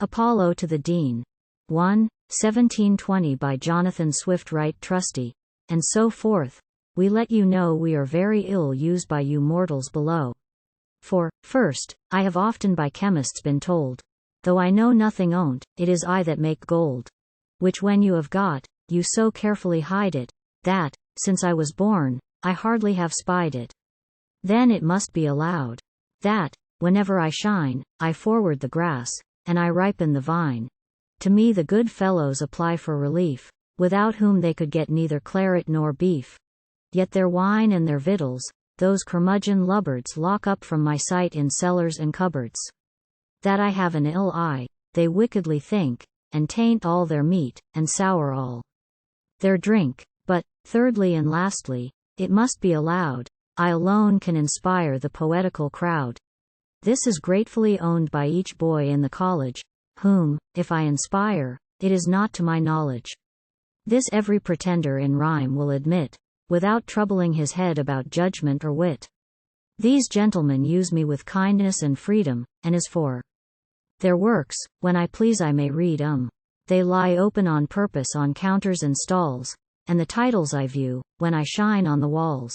Apollo to the Dean.1, 1720 by Jonathan Swift Wright Trusty, and so forth, we let you know we are very ill used by you mortals below. For, first, I have often by chemists been told, though I know nothing on't, it is I that make gold. Which when you have got, you so carefully hide it, that, since I was born, I hardly have spied it. Then it must be allowed, that, whenever I shine, I forward the grass, and I ripen the vine. To me the good fellows apply for relief, without whom they could get neither claret nor beef. Yet their wine and their victuals, those curmudgeon lubbards lock up from my sight in cellars and cupboards. That I have an ill eye, they wickedly think, and taint all their meat, and sour all their drink. But, thirdly and lastly, it must be allowed, I alone can inspire the poetical crowd. This is gratefully owned by each boy in the college, whom, if I inspire, it is not to my knowledge. This every pretender in rhyme will admit, without troubling his head about judgment or wit. These gentlemen use me with kindness and freedom, and as for their works, when I please I may read 'em. They lie open on purpose on counters and stalls, and the titles I view, when I shine on the walls.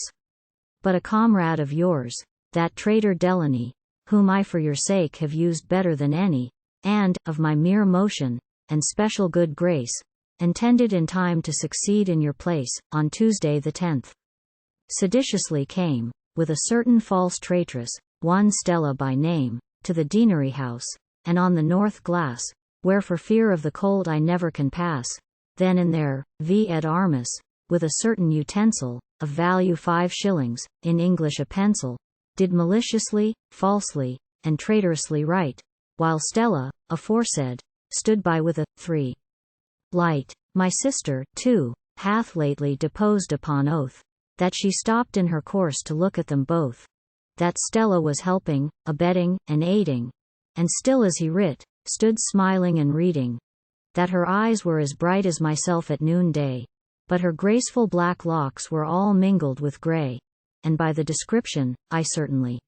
But a comrade of yours, that traitor Delaney, whom I for your sake have used better than any, and, of my mere motion, and special good grace, intended in time to succeed in your place, on Tuesday the 10th, seditiously came, with a certain false traitress, one Stella by name, to the deanery house, and on the north glass, where for fear of the cold I never can pass, then and there, vi et armis, with a certain utensil, of value 5 shillings, in English a pencil, did maliciously, falsely, and traitorously write, while Stella, aforesaid, stood by with a 3 light. My sister, too, hath lately deposed upon oath, that she stopped in her course to look at them both, that Stella was helping, abetting, and aiding, and still as he writ, stood smiling and reading, that her eyes were as bright as myself at noonday, but her graceful black locks were all mingled with grey, and by the description, I certainly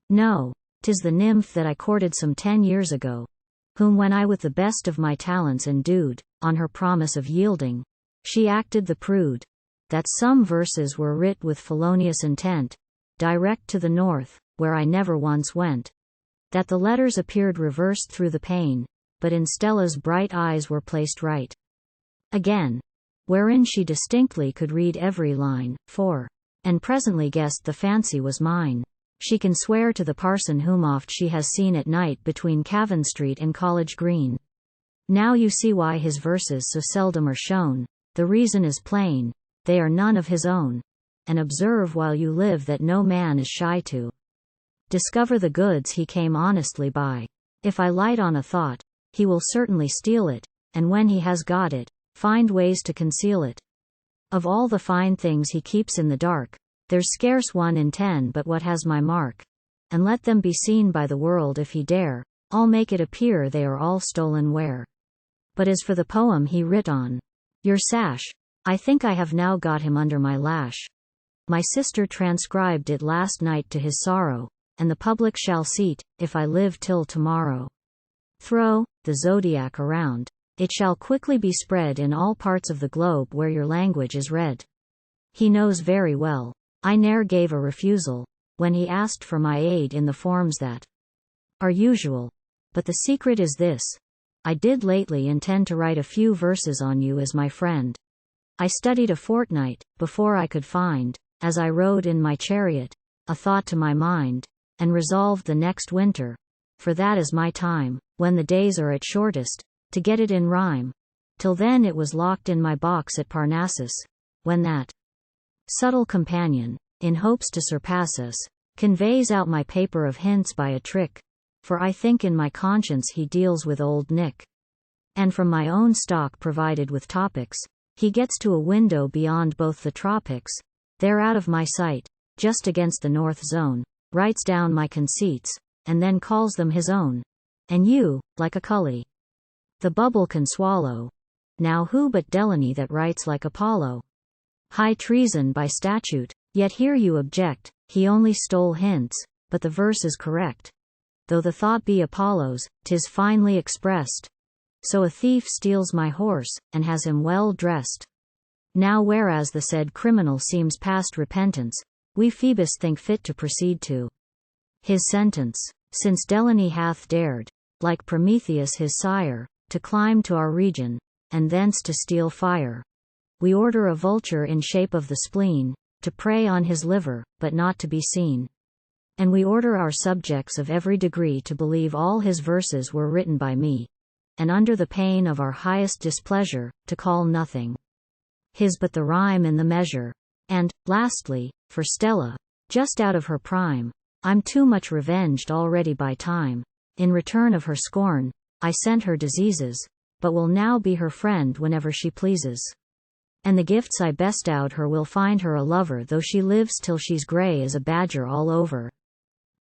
know, 'tis the nymph that I courted some 10 years ago, whom when I with the best of my talents endued, on her promise of yielding, she acted the prude, that some verses were writ with felonious intent, direct to the north, where I never once went, that the letters appeared reversed through the pane, but in Stella's bright eyes were placed right again, wherein she distinctly could read every line, and presently guessed the fancy was mine. She can swear to the parson whom oft she has seen at night between Cavan Street and College Green. Now you see why his verses so seldom are shown, the reason is plain, they are none of his own, and observe while you live that no man is shy to discover the goods he came honestly by. If I light on a thought, he will certainly steal it, and when he has got it, find ways to conceal it. Of all the fine things he keeps in the dark, there's scarce 1 in 10 but what has my mark, and let them be seen by the world if he dare, I'll make it appear they are all stolen where. But as for the poem he writ on your sash, I think I have now got him under my lash. My sister transcribed it last night to his sorrow, and the public shall see't, if I live till tomorrow. Throw the zodiac around, it shall quickly be spread in all parts of the globe where your language is read. He knows very well, I ne'er gave a refusal, when he asked for my aid in the forms that are usual. But the secret is this, I did lately intend to write a few verses on you as my friend. I studied a fortnight, before I could find, as I rode in my chariot, a thought to my mind, and resolved the next winter, for that is my time, when the days are at shortest, to get it in rhyme. Till then it was locked in my box at Parnassus, when that subtle companion, in hopes to surpass us, conveys out my paper of hints by a trick, for I think in my conscience he deals with old Nick. And from my own stock provided with topics, he gets to a window beyond both the tropics, there out of my sight, just against the north zone, writes down my conceits, and then calls them his own. And you, like a cully, the bubble can swallow. Now who but Delaney that writes like Apollo? High treason by statute, yet here you object, he only stole hints, but the verse is correct. though the thought be Apollo's, 'tis finely expressed. So a thief steals my horse, and has him well dressed. Now whereas the said criminal seems past repentance, we Phoebus think fit to proceed to his sentence. Since Delany hath dared, like Prometheus his sire, to climb to our region, and thence to steal fire, we order a vulture in shape of the spleen, to prey on his liver, but not to be seen. And we order our subjects of every degree to believe all his verses were written by me, and under the pain of our highest displeasure, to call nothing his but the rhyme in the measure. And, lastly, for Stella, just out of her prime, I'm too much revenged already by time. In return of her scorn, I sent her diseases, but will now be her friend whenever she pleases. And the gifts I bestowed her will find her a lover, though she lives till she's grey as a badger all over.